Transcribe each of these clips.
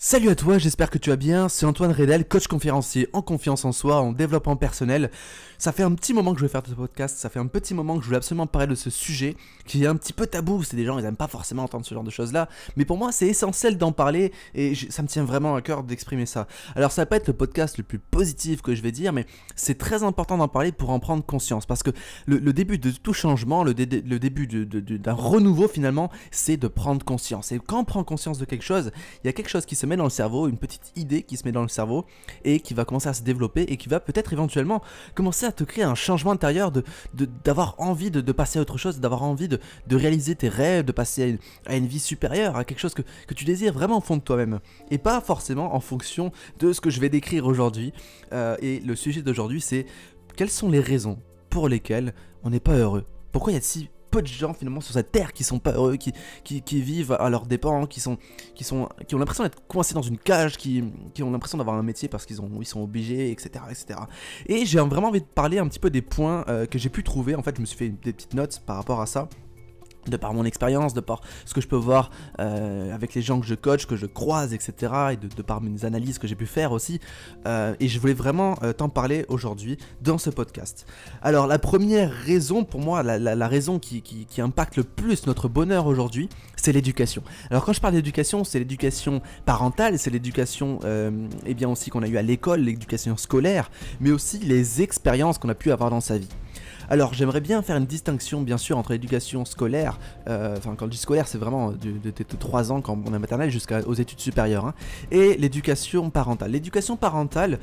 Salut à toi, j'espère que tu vas bien, c'est Antoine Redel, coach conférencier en confiance en soi, en développement personnel. Ça fait un petit moment que je veux faire ce podcast, ça fait un petit moment que je voulais absolument parler de ce sujet qui est un petit peu tabou, c'est des gens, ils aiment pas forcément entendre ce genre de choses là, mais pour moi c'est essentiel d'en parler et ça me tient vraiment à cœur d'exprimer ça. Alors ça va pas être le podcast le plus positif que je vais dire, mais c'est très important d'en parler pour en prendre conscience, parce que le début de tout changement, le début d'un renouveau finalement, c'est de prendre conscience. Et quand on prend conscience de quelque chose, il y a quelque chose qui se met dans le cerveau, une petite idée qui se met dans le cerveau et qui va commencer à se développer et qui va peut-être éventuellement commencer à te créer un changement intérieur, d'avoir envie de passer à autre chose, d'avoir envie de réaliser tes rêves, de passer à une vie supérieure, à quelque chose que tu désires vraiment au fond de toi-même et pas forcément en fonction de ce que je vais décrire aujourd'hui. Et le sujet d'aujourd'hui, c'est quelles sont les raisons pour lesquelles on n'est pas heureux. Pourquoi il y a si peu de gens finalement sur cette terre qui sont pas heureux, qui vivent à leurs dépens, qui ont l'impression d'être coincés dans une cage, qui ont l'impression d'avoir un métier parce qu'ils sont obligés, etc., etc. Et j'ai vraiment envie de parler un petit peu des points que j'ai pu trouver. En fait, je me suis fait des petites notes par rapport à ça, de par mon expérience, de par ce que je peux voir avec les gens que je coach, que je croise, etc. Et de par mes analyses que j'ai pu faire aussi. Et je voulais vraiment t'en parler aujourd'hui dans ce podcast. Alors la première raison pour moi, la raison qui impacte le plus notre bonheur aujourd'hui, c'est l'éducation. Alors quand je parle d'éducation, c'est l'éducation parentale, c'est l'éducation et bien aussi qu'on a eu à l'école, l'éducation scolaire, mais aussi les expériences qu'on a pu avoir dans sa vie. Alors j'aimerais bien faire une distinction bien sûr entre l'éducation scolaire, enfin quand je dis scolaire c'est vraiment de 3 ans quand on est maternelle jusqu'aux études supérieures, hein, et l'éducation parentale. L'éducation parentale,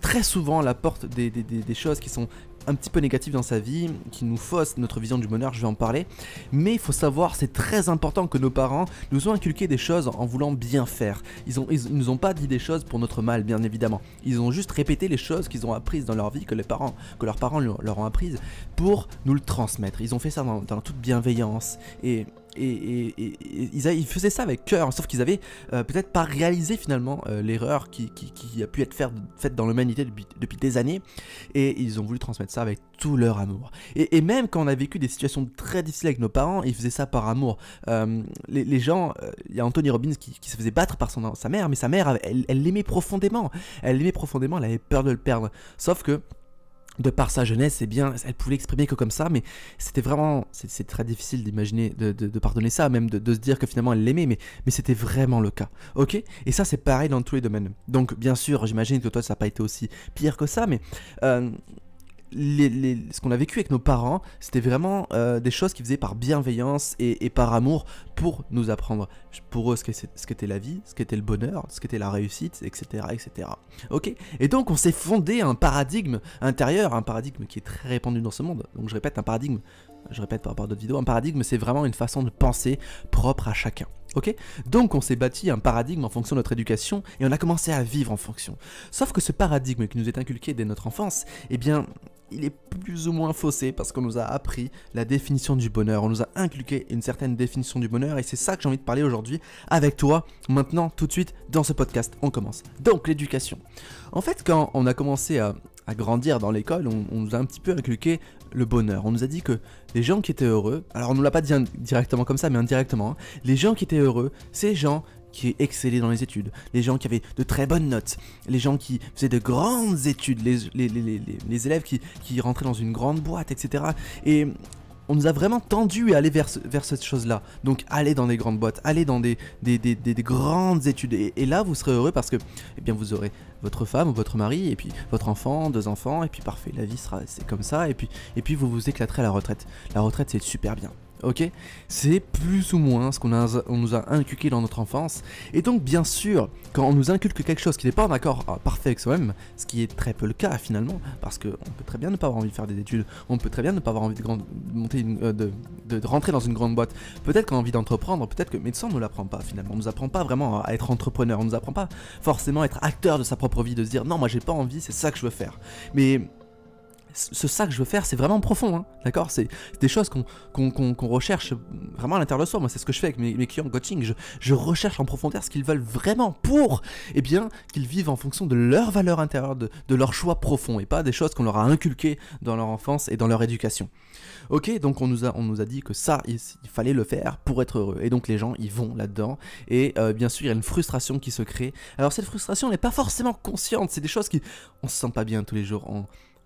très souvent elle apporte des choses qui sont un petit peu négatives dans sa vie, qui nous faussent notre vision du bonheur, je vais en parler. Mais il faut savoir, c'est très important que nos parents nous ont inculqué des choses en voulant bien faire. Ils nous ont pas dit des choses pour notre mal, bien évidemment. Ils ont juste répété les choses qu'ils ont apprises dans leur vie, que leurs parents leur ont apprises, pour nous le transmettre. Ils ont fait ça dans toute bienveillance et ils faisaient ça avec cœur, sauf qu'ils avaient peut-être pas réalisé finalement l'erreur qui a pu être faite dans l'humanité depuis des années, et ils ont voulu transmettre ça avec tout leur amour. Et même quand on a vécu des situations très difficiles avec nos parents, ils faisaient ça par amour. Les gens, il y a Anthony Robbins qui se faisait battre par sa mère, mais sa mère, elle l'aimait profondément. Elle l'aimait profondément, elle avait peur de le perdre. Sauf que de par sa jeunesse, eh bien, elle pouvait l'exprimer que comme ça, mais c'était vraiment, c'est très difficile d'imaginer, de pardonner ça, même de se dire que finalement elle l'aimait, mais c'était vraiment le cas, ok? Et ça c'est pareil dans tous les domaines. Donc bien sûr, j'imagine que toi ça n'a pas été aussi pire que ça, mais ce qu'on a vécu avec nos parents, c'était vraiment des choses qu'ils faisaient par bienveillance et par amour pour nous apprendre pour eux ce qu'était la vie, ce qu'était le bonheur, ce qu'était la réussite, etc., etc. Ok? Et donc on s'est fondé un paradigme intérieur, un paradigme qui est très répandu dans ce monde. Donc je répète, un paradigme, je répète par rapport à d'autres vidéos, un paradigme c'est vraiment une façon de penser propre à chacun. Ok? Donc on s'est bâti un paradigme en fonction de notre éducation et on a commencé à vivre en fonction. Sauf que ce paradigme qui nous est inculqué dès notre enfance, eh bien, il est plus ou moins faussé parce qu'on nous a appris la définition du bonheur, on nous a inculqué une certaine définition du bonheur et c'est ça que j'ai envie de parler aujourd'hui avec toi, maintenant, tout de suite, dans ce podcast. On commence. Donc l'éducation. En fait, quand on a commencé à grandir dans l'école, on nous a un petit peu inculqué le bonheur. On nous a dit que les gens qui étaient heureux, alors on ne nous l'a pas dit directement comme ça, mais indirectement, hein, les gens qui étaient heureux, c'est les gens qui excellaient dans les études, les gens qui avaient de très bonnes notes, les gens qui faisaient de grandes études, les élèves qui rentraient dans une grande boîte, etc. Et on nous a vraiment tendu à aller vers cette chose-là. Donc allez dans des grandes boîtes, allez dans des grandes études. Et là, vous serez heureux parce que eh bien, vous aurez votre femme ou votre mari, et puis votre enfant, 2 enfants, et puis parfait, la vie c'est comme ça, et puis vous vous éclaterez à la retraite. La retraite, c'est super bien. Ok, c'est plus ou moins ce qu'on nous a inculqué dans notre enfance. Et donc bien sûr, quand on nous inculque quelque chose qui n'est pas en accord parfait avec soi-même, ce qui est très peu le cas finalement, parce qu'on peut très bien ne pas avoir envie de faire des études, on peut très bien ne pas avoir envie de rentrer dans une grande boîte, peut-être qu'on a envie d'entreprendre, peut-être que, mais ça on ne nous l'apprend pas finalement, on nous apprend pas vraiment à être entrepreneur, on nous apprend pas forcément à être acteur de sa propre vie, de se dire non moi j'ai pas envie, c'est ça que je veux faire. Mais ça que je veux faire, c'est vraiment profond, hein, d'accord? C'est des choses qu'on recherche vraiment à l'intérieur de soi. Moi, c'est ce que je fais avec mes clients en coaching. Je recherche en profondeur ce qu'ils veulent vraiment pour, eh bien, qu'ils vivent en fonction de leur valeur intérieure, de leur choix profond, et pas des choses qu'on leur a inculquées dans leur enfance et dans leur éducation. Ok, donc on nous a dit que ça, il fallait le faire pour être heureux. Et donc les gens, ils vont là-dedans. Et bien sûr, il y a une frustration qui se crée. Alors cette frustration, elle n'est pas forcément consciente. C'est des choses qui... On se sent pas bien tous les jours.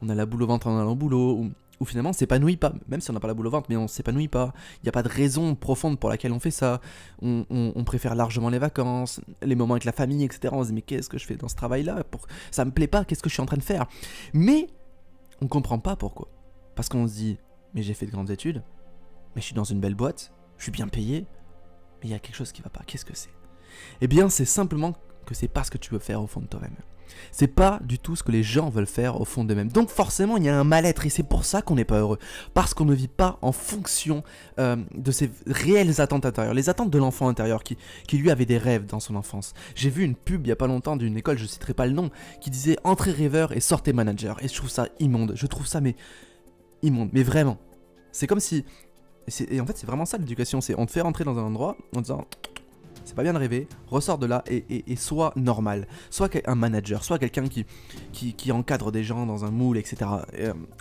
On a la boule au ventre en allant au boulot, ou finalement on s'épanouit pas, même si on n'a pas la boule au ventre, mais on s'épanouit pas. Il n'y a pas de raison profonde pour laquelle on fait ça. On préfère largement les vacances, les moments avec la famille, etc. On se dit mais qu'est-ce que je fais dans ce travail-là? Ça me plaît pas, qu'est-ce que je suis en train de faire? Mais on comprend pas pourquoi. Parce qu'on se dit mais j'ai fait de grandes études, mais je suis dans une belle boîte, je suis bien payé, mais il y a quelque chose qui va pas. Qu'est-ce que c'est? Eh bien c'est simplement que c'est pas ce que tu veux faire au fond de toi-même. C'est pas du tout ce que les gens veulent faire au fond d'eux-mêmes. Donc forcément, il y a un mal-être et c'est pour ça qu'on n'est pas heureux. Parce qu'on ne vit pas en fonction de ses réelles attentes intérieures. Les attentes de l'enfant intérieur qui lui avait des rêves dans son enfance. J'ai vu une pub il y a pas longtemps d'une école, je citerai pas le nom, qui disait « Entrez rêveur et sortez manager ». Et je trouve ça immonde. Je trouve ça mais immonde. Mais vraiment. C'est comme si... Et en fait, c'est vraiment ça l'éducation. C'est on te fait rentrer dans un endroit en disant... C'est pas bien de rêver, ressors de là et sois normal. Sois un manager, sois quelqu'un qui encadre des gens dans un moule, etc.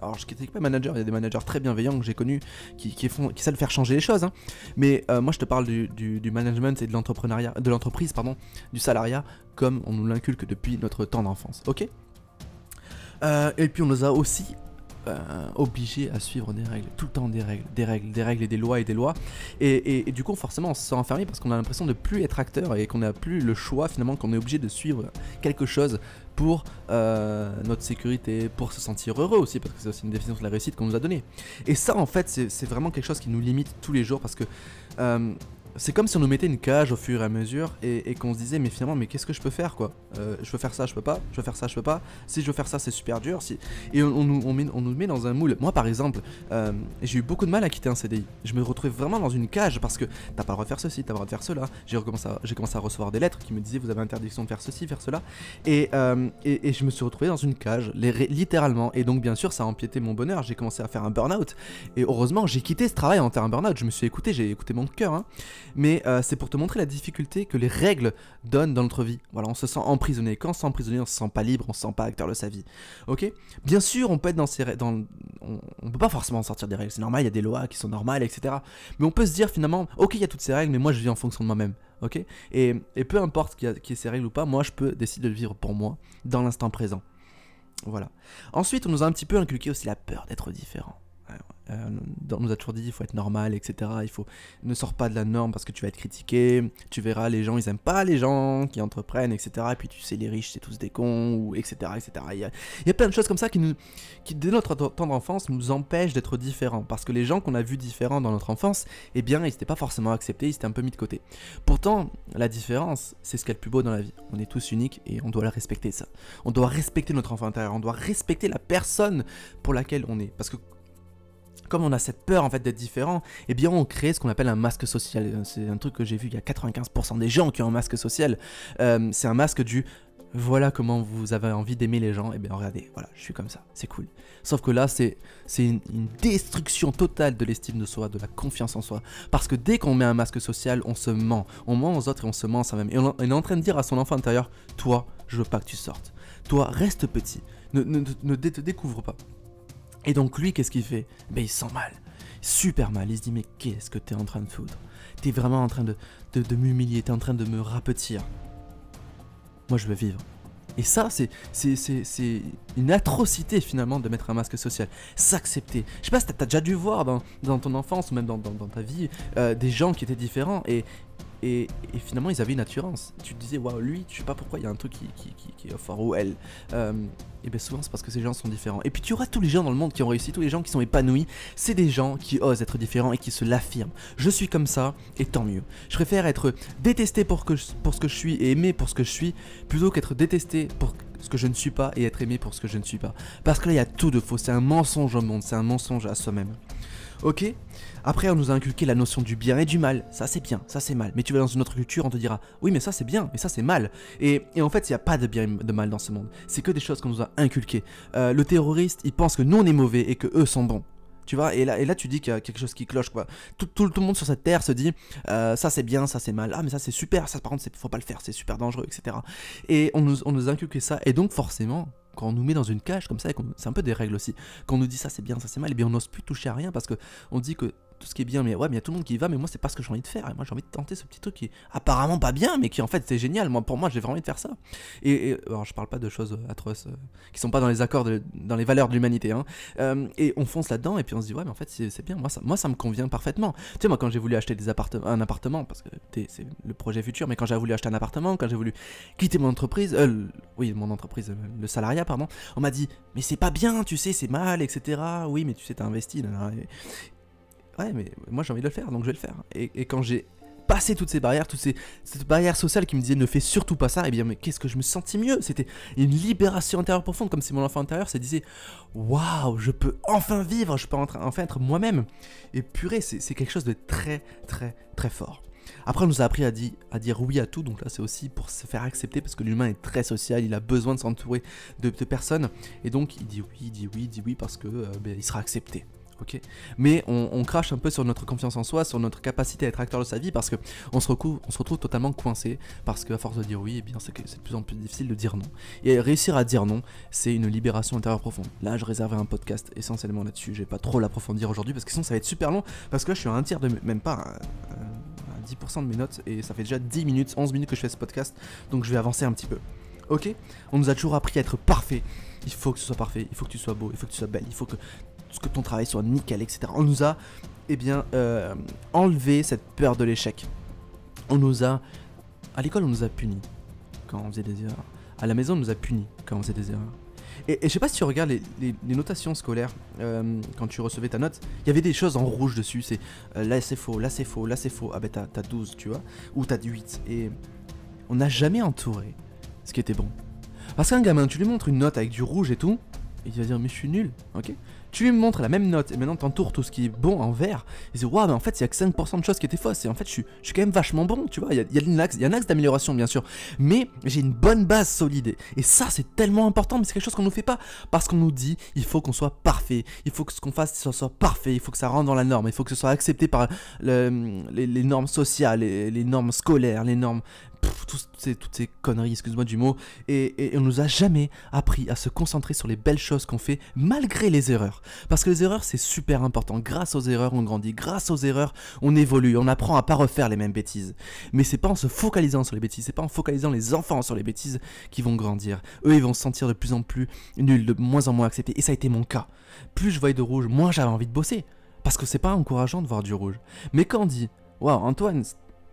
Alors je critique pas manager, il y a des managers très bienveillants que j'ai connus qui savent faire changer les choses. Hein. Mais moi je te parle du management et de l'entrepreneuriat, de l'entreprise, pardon, du salariat, comme on nous l'inculque depuis notre temps d'enfance. Ok. Et puis on nous a aussi obligé à suivre des règles, tout le temps des règles et des lois. Et du coup, forcément, on se sent enfermé parce qu'on a l'impression de plus être acteur et qu'on n'a plus le choix, finalement, qu'on est obligé de suivre quelque chose pour notre sécurité, pour se sentir heureux aussi, parce que c'est aussi une définition de la réussite qu'on nous a donnée. Et ça, en fait, c'est vraiment quelque chose qui nous limite tous les jours parce que c'est comme si on nous mettait une cage au fur et à mesure et qu'on se disait mais finalement mais qu'est-ce que je peux faire quoi, je veux faire ça je peux pas, je veux faire ça je peux pas, si je veux faire ça c'est super dur, et on nous met dans un moule. Moi par exemple j'ai eu beaucoup de mal à quitter un CDI, je me retrouvais vraiment dans une cage parce que t'as pas le droit de faire ceci, t'as pas le droit de faire cela. J'ai commencé à recevoir des lettres qui me disaient vous avez interdiction de faire ceci, faire cela, et je me suis retrouvé dans une cage littéralement, et donc bien sûr ça a empiété mon bonheur. J'ai commencé à faire un burn-out et heureusement j'ai quitté ce travail en termes burn-out. Je me suis écouté, j'ai écouté mon cœur hein. Mais c'est pour te montrer la difficulté que les règles donnent dans notre vie. Voilà, on se sent emprisonné. Quand on se sent emprisonné, on se sent pas libre, on se sent pas acteur de sa vie. Ok? Bien sûr, on peut être on peut pas forcément sortir des règles. C'est normal, il y a des lois qui sont normales, etc. Mais on peut se dire finalement, ok, il y a toutes ces règles, mais moi je vis en fonction de moi-même. Ok? Et peu importe qu'il y ait ces règles ou pas, moi je peux décider de vivre pour moi dans l'instant présent. Voilà. Ensuite, on nous a un petit peu inculqué aussi la peur d'être différent. On nous a toujours dit il faut être normal, etc. Ne sors pas de la norme parce que tu vas être critiqué. Tu verras, les gens ils aiment pas les gens qui entreprennent, etc. Et puis tu sais, les riches c'est tous des cons, ou etc. Il y a plein de choses comme ça qui dès notre temps d'enfance nous empêchent d'être différents, parce que les gens qu'on a vus différents dans notre enfance, eh bien ils n'étaient pas forcément acceptés, ils étaient un peu mis de côté. Pourtant la différence c'est ce qu'il y a de plus beau dans la vie. On est tous uniques et on doit la respecter, ça. On doit respecter notre enfant intérieur, on doit respecter la personne pour laquelle on est, parce que comme on a cette peur en fait d'être différent, eh bien on crée ce qu'on appelle un masque social. C'est un truc que j'ai vu, il y a 95% des gens qui ont un masque social. C'est un masque du voilà comment vous avez envie d'aimer les gens, et bien regardez, voilà, je suis comme ça, c'est cool. Sauf que là c'est une destruction totale de l'estime de soi, de la confiance en soi. Parce que dès qu'on met un masque social, on se ment. On ment aux autres et on se ment à soi-même. Et on est en train de dire à son enfant intérieur, toi, je veux pas que tu sortes. Toi, reste petit, ne te découvre pas. Et donc lui, qu'est-ce qu'il fait? Ben il se sent mal, super mal, il se dit mais qu'est-ce que t'es en train de foutre? T'es vraiment en train de m'humilier, t'es en train de me rapetir. Moi je veux vivre. Et ça, c'est une atrocité finalement de mettre un masque social. S'accepter. Je sais pas si t'as déjà dû voir dans ton enfance ou même dans ta vie des gens qui étaient différents et finalement ils avaient une assurance. Tu te disais waouh, lui, je sais pas pourquoi il y a un truc qui est fort, ou elle. Et bien souvent c'est parce que ces gens sont différents. Et puis tu auras tous les gens dans le monde qui ont réussi, tous les gens qui sont épanouis, c'est des gens qui osent être différents et qui se l'affirment. Je suis comme ça et tant mieux. Je préfère être détesté pour ce que je suis et aimé pour ce que je suis, plutôt qu'être détesté pour ce que je ne suis pas et être aimé pour ce que je ne suis pas. Parce que là il y a tout de faux, c'est un mensonge au monde, c'est un mensonge à soi-même. Ok. Après, on nous a inculqué la notion du bien et du mal. Ça, c'est bien, ça, c'est mal. Mais tu vas dans une autre culture, on te dira, oui, mais ça, c'est bien, mais ça, c'est mal. Et en fait, il n'y a pas de bien et de mal dans ce monde. C'est que des choses qu'on nous a inculquées. Le terroriste, il pense que nous, on est mauvais et que eux sont bons. Tu vois, et là tu dis qu'il y a quelque chose qui cloche, quoi. Tout le monde sur cette terre se dit, ça c'est bien, ça c'est mal, ah mais ça c'est super, ça par contre faut pas le faire, c'est super dangereux, etc. Et on nous inculque ça, et donc forcément, quand on nous met dans une cage comme ça, c'est un peu des règles aussi, quand on nous dit ça c'est bien, ça c'est mal, et bien on n'ose plus toucher à rien parce que on dit que tout ce qui est bien, mais ouais, mais il y a tout le monde qui y va, mais moi c'est pas ce que j'ai envie de faire, et moi j'ai envie de tenter ce petit truc qui est apparemment pas bien, mais qui en fait c'est génial, pour moi j'ai vraiment envie de faire ça. Et alors je parle pas de choses atroces qui sont pas dans les accords, dans les valeurs de l'humanité, hein. Et on fonce là-dedans, et puis on se dit, ouais, mais en fait c'est bien, moi ça me convient parfaitement. Tu sais, moi quand j'ai voulu acheter un appartement, parce que c'est le projet futur, mais quand j'ai voulu acheter un appartement, quand j'ai voulu quitter mon entreprise, le salariat, pardon, on m'a dit, mais c'est pas bien, tu sais, c'est mal, etc. Oui, mais tu sais, t'as investi, là. Ouais, mais moi j'ai envie de le faire, donc je vais le faire. Et quand j'ai passé toutes ces barrières, cette barrière sociale qui me disait ne fais surtout pas ça, et bien mais qu'est-ce que je me sentis mieux. C'était une libération intérieure profonde, comme si mon enfant intérieur se disait waouh, je peux enfin vivre, je peux enfin être moi-même. Et purée, c'est quelque chose de très très très fort. Après on nous a appris à dire oui à tout, donc là c'est aussi pour se faire accepter, parce que l'humain est très social, il a besoin de s'entourer de personnes, et donc il dit oui parce que il sera accepté. Ok, mais on crache un peu sur notre confiance en soi, sur notre capacité à être acteur de sa vie, parce que on se retrouve totalement coincé, parce qu'à force de dire oui, eh bien c'est de plus en plus difficile de dire non. Et réussir à dire non, c'est une libération intérieure profonde. Là, je réserverai un podcast essentiellement là-dessus. Je vais pas trop l'approfondir aujourd'hui, parce que sinon ça va être super long, parce que là je suis à un tiers de, même pas à 10% de mes notes, et ça fait déjà 10 minutes, 11 minutes que je fais ce podcast, donc je vais avancer un petit peu. Ok, on nous a toujours appris à être parfait. Il faut que ce soit parfait, il faut que tu sois beau, il faut que tu sois belle, il faut que ton travail soit nickel, etc. On nous a, enlevé cette peur de l'échec. À l'école, on nous a punis quand on faisait des erreurs. À la maison, on nous a punis quand on faisait des erreurs. Et je sais pas si tu regardes les notations scolaires, quand tu recevais ta note, il y avait des choses en rouge dessus, c'est là c'est faux, là c'est faux, là c'est faux, ah ben t'as 12, tu vois, ou t'as 8, et on n'a jamais entouré ce qui était bon. Parce qu'un gamin, tu lui montres une note avec du rouge et tout, et il va dire mais je suis nul, ok. Tu lui montres la même note et maintenant t'entoures tout ce qui est bon en vert. Il dit waouh, mais en fait il y a que 5% de choses qui étaient fausses, et en fait je suis quand même vachement bon, tu vois. Il y a un axe d'amélioration bien sûr, mais j'ai une bonne base solide. Et ça c'est tellement important, mais c'est quelque chose qu'on nous fait pas, parce qu'on nous dit il faut qu'on soit parfait, il faut que ce qu'on fasse soit parfait, il faut que ça rentre dans la norme, il faut que ce soit accepté par les normes sociales, les normes scolaires, les normes... toutes ces conneries, excuse-moi du mot, et on nous a jamais appris à se concentrer sur les belles choses qu'on fait malgré les erreurs. Parce que les erreurs c'est super important, grâce aux erreurs on grandit, grâce aux erreurs on évolue, on apprend à pas refaire les mêmes bêtises. Mais c'est pas en se focalisant sur les bêtises, c'est pas en focalisant les enfants sur les bêtises qu'ils vont grandir. Eux ils vont se sentir de plus en plus nuls, de moins en moins acceptés, et ça a été mon cas. Plus je voyais de rouge, moins j'avais envie de bosser, parce que c'est pas encourageant de voir du rouge. Mais quand on dit waouh Antoine,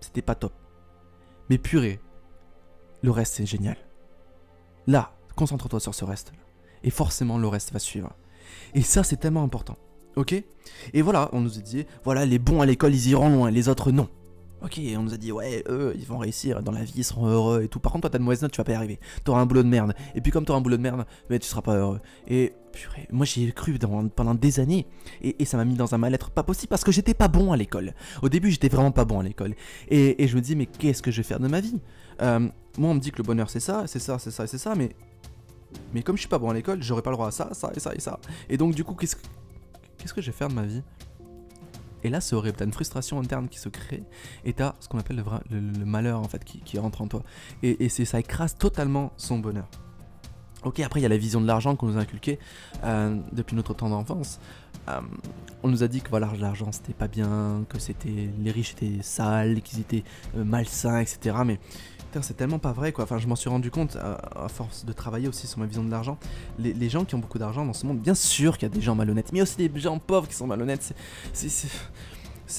c'était pas top, mais purée, le reste c'est génial. Là, concentre-toi sur ce reste. Et forcément le reste va suivre. Et ça c'est tellement important. Ok. Et voilà, on nous a dit, voilà, les bons à l'école ils iront loin, les autres non. Ok, on nous a dit, ouais, eux, ils vont réussir dans la vie, ils seront heureux et tout. Par contre, toi, t'as de mauvaises notes, tu vas pas y arriver. T'auras un boulot de merde. Et puis, comme t'auras un boulot de merde, mais tu seras pas heureux. Et purée, moi, j'y ai cru pendant des années. Et ça m'a mis dans un mal-être pas possible, parce que j'étais pas bon à l'école. Au début, j'étais vraiment pas bon à l'école. Et je me dis, mais qu'est-ce que je vais faire de ma vie? Moi, on me dit que le bonheur, c'est ça, c'est ça, c'est ça, c'est ça, mais comme je suis pas bon à l'école, j'aurais pas le droit à ça, ça et ça et ça. Et donc, du coup, qu'est-ce que je vais faire de ma vie? Et là, c'est horrible, t'as une frustration interne qui se crée, et t'as ce qu'on appelle le malheur en fait qui rentre en toi. Et ça écrase totalement son bonheur. Ok, après il y a la vision de l'argent qu'on nous a inculquée depuis notre temps d'enfance. On nous a dit que voilà, l'argent c'était pas bien, que les riches étaient sales, qu'ils étaient malsains, etc. Mais c'est tellement pas vrai quoi. Enfin, je m'en suis rendu compte à force de travailler aussi sur ma vision de l'argent. Les gens qui ont beaucoup d'argent dans ce monde, bien sûr qu'il y a des gens malhonnêtes, mais aussi des gens pauvres qui sont malhonnêtes. C'est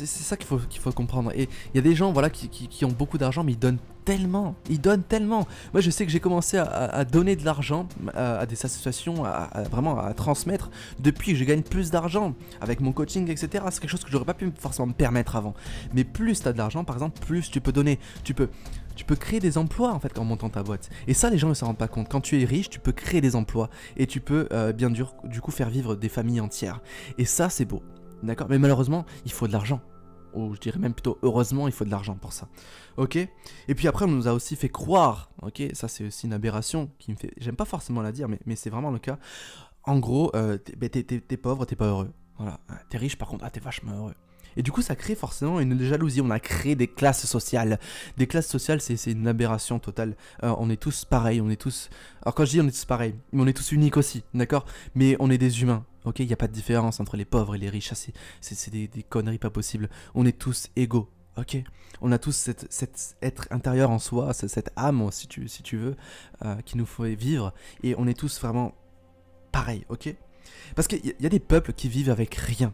ça qu'il faut comprendre. Et il y a des gens voilà qui ont beaucoup d'argent, mais ils donnent tellement. Moi je sais que j'ai commencé à donner de l'argent à des associations, vraiment à transmettre depuis que je gagne plus d'argent avec mon coaching, etc. C'est quelque chose que j'aurais pas pu forcément me permettre avant. Mais plus tu as de l'argent par exemple, plus tu peux donner. Tu peux créer des emplois en fait en montant ta boîte. Et ça les gens ne s'en rendent pas compte. Quand tu es riche, tu peux créer des emplois. Et tu peux du coup faire vivre des familles entières. Et ça c'est beau. D'accord? Mais malheureusement, il faut de l'argent. Ou je dirais même plutôt, heureusement, il faut de l'argent pour ça. Ok? Et puis après, on nous a aussi fait croire, ok? Ça, c'est aussi une aberration qui me fait. J'aime pas forcément la dire, mais c'est vraiment le cas. En gros, t'es pauvre, t'es pas heureux. Voilà. T'es riche, par contre, t'es vachement heureux. Et du coup, ça crée forcément une jalousie. On a créé des classes sociales. Des classes sociales, c'est une aberration totale. On est tous pareils, on est tous... Alors quand je dis on est tous pareils, mais on est tous uniques aussi, d'accord? Mais on est des humains, ok? Il n'y a pas de différence entre les pauvres et les riches. Ça, c'est des conneries pas possibles. On est tous égaux, ok? On a tous cet être intérieur en soi, cette âme, si tu veux, qui nous fait vivre. Et on est tous vraiment pareils, ok? Parce qu'il y a des peuples qui vivent avec rien.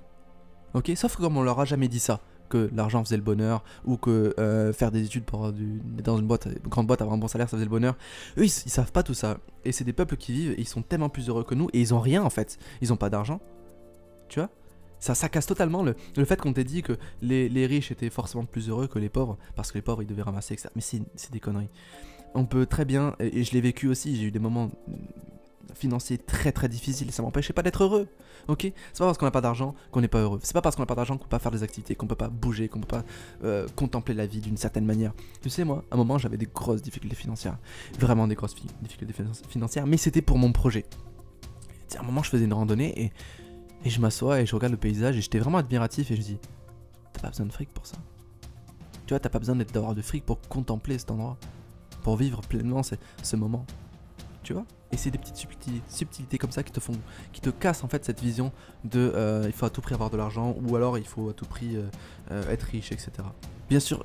Ok, sauf que comme on leur a jamais dit ça, que l'argent faisait le bonheur, ou que faire des études pour dans une grande boîte, avoir un bon salaire, ça faisait le bonheur. Eux, ils savent pas tout ça. Et c'est des peuples qui vivent, et ils sont tellement plus heureux que nous, et ils ont rien en fait. Ils ont pas d'argent, tu vois. Ça casse totalement le fait qu'on t'ait dit que les riches étaient forcément plus heureux que les pauvres, parce que les pauvres ils devaient ramasser, etc. Mais c'est des conneries. On peut très bien, et je l'ai vécu aussi, j'ai eu des moments financier très très difficile, ça m'empêchait pas d'être heureux, ok? C'est pas parce qu'on n'a pas d'argent qu'on n'est pas heureux, c'est pas parce qu'on n'a pas d'argent qu'on peut pas faire des activités, qu'on peut pas bouger, qu'on peut pas contempler la vie d'une certaine manière. Tu sais, moi, à un moment j'avais des grosses difficultés financières, vraiment des grosses difficultés financières, mais c'était pour mon projet. À un moment je faisais une randonnée et je m'assois et je regarde le paysage et j'étais vraiment admiratif et je dis, t'as pas besoin de fric pour ça. Tu vois, t'as pas besoin d'avoir de fric pour contempler cet endroit, pour vivre pleinement ce moment. Tu vois? Et c'est des petites subtilités comme ça qui te cassent en fait cette vision de il faut à tout prix avoir de l'argent ou alors il faut à tout prix être riche, etc. Bien sûr,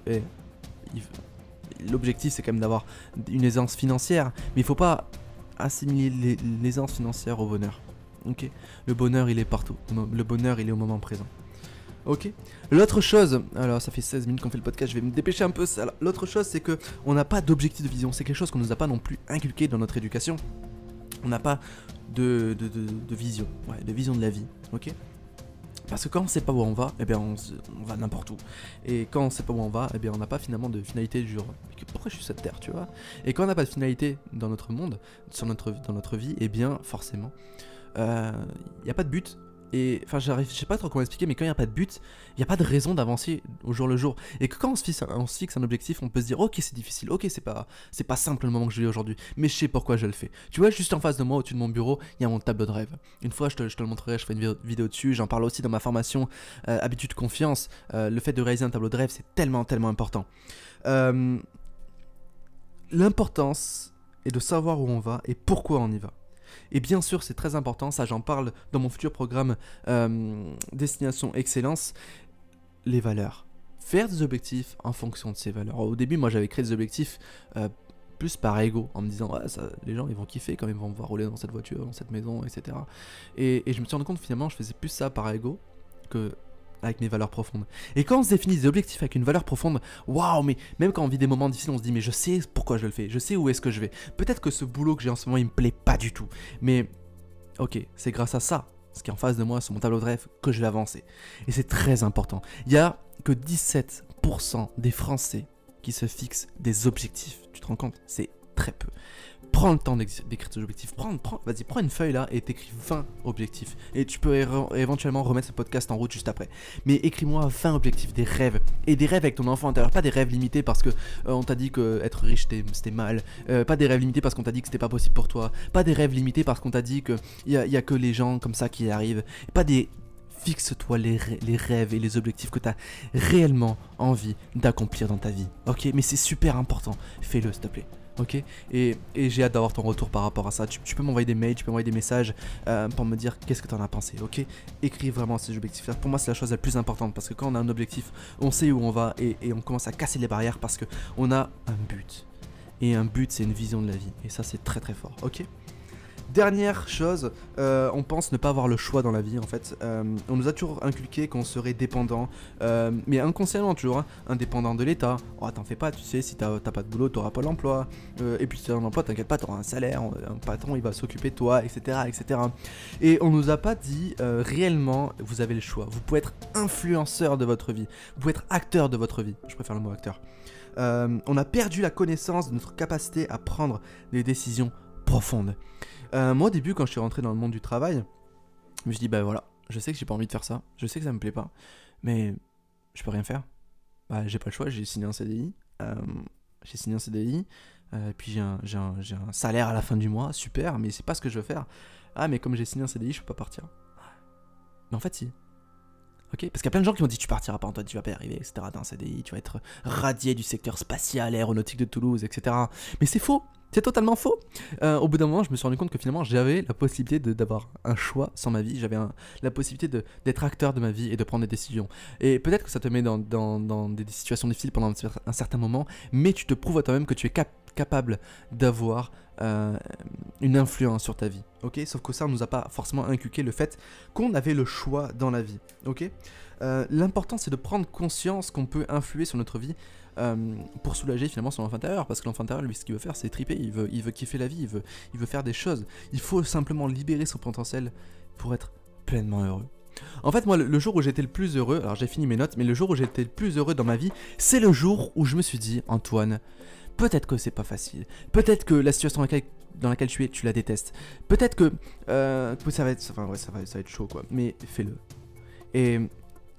l'objectif c'est quand même d'avoir une aisance financière, mais il faut pas assimiler l'aisance financière au bonheur. Ok? Le bonheur il est partout, le bonheur il est au moment présent. Ok. L'autre chose, alors ça fait 16 minutes qu'on fait le podcast, je vais me dépêcher un peu. L'autre chose c'est que on n'a pas d'objectif de vision, c'est quelque chose qu'on nous a pas non plus inculqué dans notre éducation. On n'a pas de vision, de vision de la vie, ok? Parce que quand on sait pas où on va, eh bien on va n'importe où. Et quand on sait pas où on va, eh bien on n'a pas finalement de finalité du genre pourquoi je suis sur cette terre, tu vois? Et quand on n'a pas de finalité dans notre monde, dans notre vie, eh bien forcément, il n'y a pas de but. Et enfin, je sais pas trop comment expliquer, mais quand il n'y a pas de but, il n'y a pas de raison d'avancer au jour le jour. Et que quand on se fixe un objectif, on peut se dire ok, c'est difficile, ok, c'est pas simple le moment que je vis aujourd'hui, mais je sais pourquoi je le fais. Tu vois, juste en face de moi, au-dessus de mon bureau, il y a mon tableau de rêve. Une fois, je te le montrerai, je ferai une vidéo dessus. J'en parle aussi dans ma formation Habitude Confiance. Le fait de réaliser un tableau de rêve, c'est tellement important. L'importance est de savoir où on va et pourquoi on y va. Et bien sûr, c'est très important, ça j'en parle dans mon futur programme Destination Excellence, les valeurs. Faire des objectifs en fonction de ces valeurs. Au début, moi j'avais créé des objectifs plus par ego, en me disant ouais, ça, les gens ils vont kiffer quand ils vont me voir rouler dans cette voiture, dans cette maison, etc. Et je me suis rendu compte finalement je faisais plus ça par ego que avec mes valeurs profondes. Et quand on se définit des objectifs avec une valeur profonde, waouh, mais même quand on vit des moments difficiles, on se dit mais je sais pourquoi je le fais, je sais où est-ce que je vais. Peut-être que ce boulot que j'ai en ce moment, il me plaît pas du tout, mais ok, c'est grâce à ça, ce qui est en face de moi sur mon tableau de rêve, que je vais avancer. Et c'est très important. Il y a que 17% des Français qui se fixent des objectifs. Tu te rends compte? C'est très peu. Prends le temps d'écrire tes objectifs. Vas-y, prends une feuille là et t'écris 20 objectifs. Et tu peux éventuellement remettre ce podcast en route juste après. Mais écris-moi 20 objectifs, des rêves. Et des rêves avec ton enfant intérieur. Pas des rêves limités parce que on t'a dit que être riche c'était mal. Pas des rêves limités parce qu'on t'a dit que c'était pas possible pour toi. Pas des rêves limités parce qu'on t'a dit qu'il y a que les gens comme ça qui y arrivent. Pas des... Fixe-toi les rêves et les objectifs que tu as réellement envie d'accomplir dans ta vie. Ok? Mais c'est super important. Fais-le, s'il te plaît. Ok, et j'ai hâte d'avoir ton retour par rapport à ça. Tu peux m'envoyer des mails, tu peux m'envoyer des messages pour me dire qu'est-ce que tu en as pensé. Ok, écris vraiment ces objectifs. Pour moi, c'est la chose la plus importante parce que quand on a un objectif, on sait où on va et on commence à casser les barrières parce que on a un but. Et un but, c'est une vision de la vie. Et ça, c'est très très fort. Ok. Dernière chose, on pense ne pas avoir le choix dans la vie en fait. On nous a toujours inculqué qu'on serait dépendant, mais inconsciemment toujours, hein, indépendant de l'État. Oh, t'en fais pas, tu sais, si t'as pas de boulot, t'auras pas l'emploi. Et puis si t'as un emploi, t'inquiète pas, t'auras un salaire, un patron il va s'occuper de toi, etc., etc. Et on nous a pas dit réellement, vous avez le choix. Vous pouvez être influenceur de votre vie, vous pouvez être acteur de votre vie. Je préfère le mot acteur. On a perdu la connaissance de notre capacité à prendre des décisions profondes. Moi au début quand je suis rentré dans le monde du travail, je me suis dit bah voilà, je sais que j'ai pas envie de faire ça, je sais que ça me plaît pas, mais je peux rien faire. Bah, j'ai pas le choix, j'ai signé un CDI, puis j'ai un salaire à la fin du mois, super, mais c'est pas ce que je veux faire. Ah, mais comme j'ai signé un CDI, je peux pas partir. Mais en fait, si. Ok, parce qu'il y a plein de gens qui m'ont dit tu partiras pas, Antoine, tu vas pas y arriver, etc. Dans un CDI, tu vas être radié du secteur spatial, aéronautique de Toulouse, etc. Mais c'est faux, c'est totalement faux. Au bout d'un moment, je me suis rendu compte que finalement, j'avais la possibilité d'avoir un choix sans ma vie, j'avais la possibilité d'être acteur de ma vie et de prendre des décisions. Et peut-être que ça te met dans des situations difficiles pendant un certain moment, mais tu te prouves à toi-même que tu es capable d'avoir une influence sur ta vie, ok? Sauf que ça, on nous a pas forcément inculqué le fait qu'on avait le choix dans la vie, ok? L'important, c'est de prendre conscience qu'on peut influer sur notre vie pour soulager finalement son enfant intérieur, parce que l'enfant intérieur, lui, ce qu'il veut faire, c'est triper, il veut kiffer la vie, il veut faire des choses. Il faut simplement libérer son potentiel pour être pleinement heureux. En fait, moi, le jour où j'étais le plus heureux, alors j'ai fini mes notes, mais le jour où j'étais le plus heureux dans ma vie, c'est le jour où je me suis dit, Antoine, peut-être que c'est pas facile, peut-être que la situation dans laquelle tu es, tu la détestes, peut-être que ça va être, enfin ouais, ça va être chaud quoi, mais fais-le. Et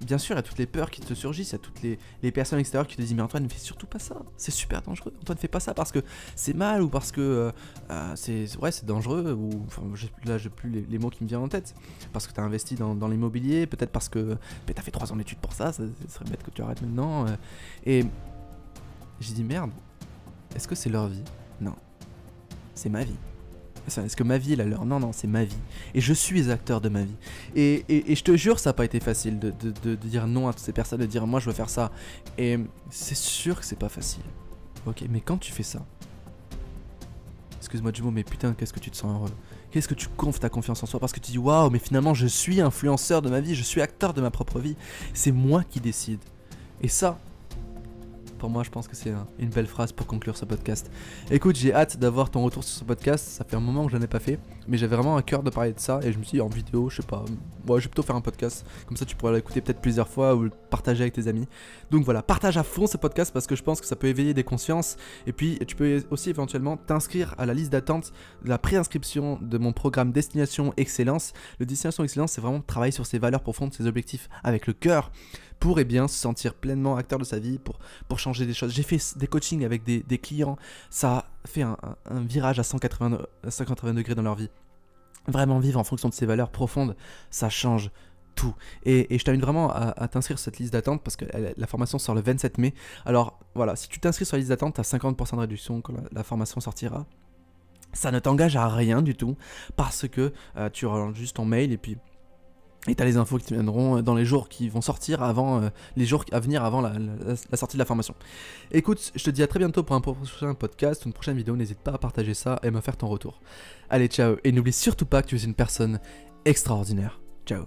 bien sûr, il y a toutes les peurs qui te surgissent, il y a toutes les personnes extérieures qui te disent mais Antoine, ne fais surtout pas ça, c'est super dangereux, Antoine, fais pas ça parce que c'est mal ou parce que c'est dangereux, ou enfin là j'ai plus les mots qui me viennent en tête, parce que t'as investi dans l'immobilier, peut-être parce que t'as fait 3 ans d'études pour ça serait bête que tu arrêtes maintenant, et j'ai dit merde, est-ce que c'est leur vie? Non, c'est ma vie. Est-ce que ma vie est la leur? Non, c'est ma vie. Et je suis acteur de ma vie. Et je te jure, ça n'a pas été facile de dire non à toutes ces personnes, de dire moi je veux faire ça. Et c'est sûr que c'est pas facile. Ok, mais quand tu fais ça, excuse-moi du mot, mais putain, qu'est-ce que tu te sens heureux? Qu'est-ce que tu gonfles ta confiance en soi? Parce que tu dis waouh, mais finalement je suis influenceur de ma vie, je suis acteur de ma propre vie. C'est moi qui décide. Et ça, pour moi, je pense que c'est une belle phrase pour conclure ce podcast. Écoute, j'ai hâte d'avoir ton retour sur ce podcast. Ça fait un moment que je n'en ai pas fait, mais j'avais vraiment à cœur de parler de ça. Et je me suis dit en vidéo, je sais pas, moi je vais plutôt faire un podcast. Comme ça, tu pourras l'écouter peut-être plusieurs fois ou le partager avec tes amis. Donc voilà, partage à fond ce podcast parce que je pense que ça peut éveiller des consciences. Et puis, tu peux aussi éventuellement t'inscrire à la liste d'attente de la préinscription de mon programme Destination Excellence. Le Destination Excellence, c'est vraiment travailler sur ses valeurs profondes, ses objectifs avec le cœur, pour se sentir pleinement acteur de sa vie, pour changer des choses. J'ai fait des coachings avec des clients, ça a fait un virage à 180 degrés dans leur vie. Vraiment vivre en fonction de ses valeurs profondes, ça change tout. Et je t'invite vraiment à t'inscrire sur cette liste d'attente parce que la formation sort le 27 mai. Alors voilà, si tu t'inscris sur la liste d'attente, tu as 50% de réduction quand la formation sortira. Ça ne t'engage à rien du tout parce que tu relances juste ton mail et puis... Et t'as les infos qui te viendront dans les jours qui vont sortir avant, les jours à venir avant la sortie de la formation. Écoute, je te dis à très bientôt pour un prochain podcast, une prochaine vidéo. N'hésite pas à partager ça et me faire ton retour. Allez, ciao. Et n'oublie surtout pas que tu es une personne extraordinaire. Ciao.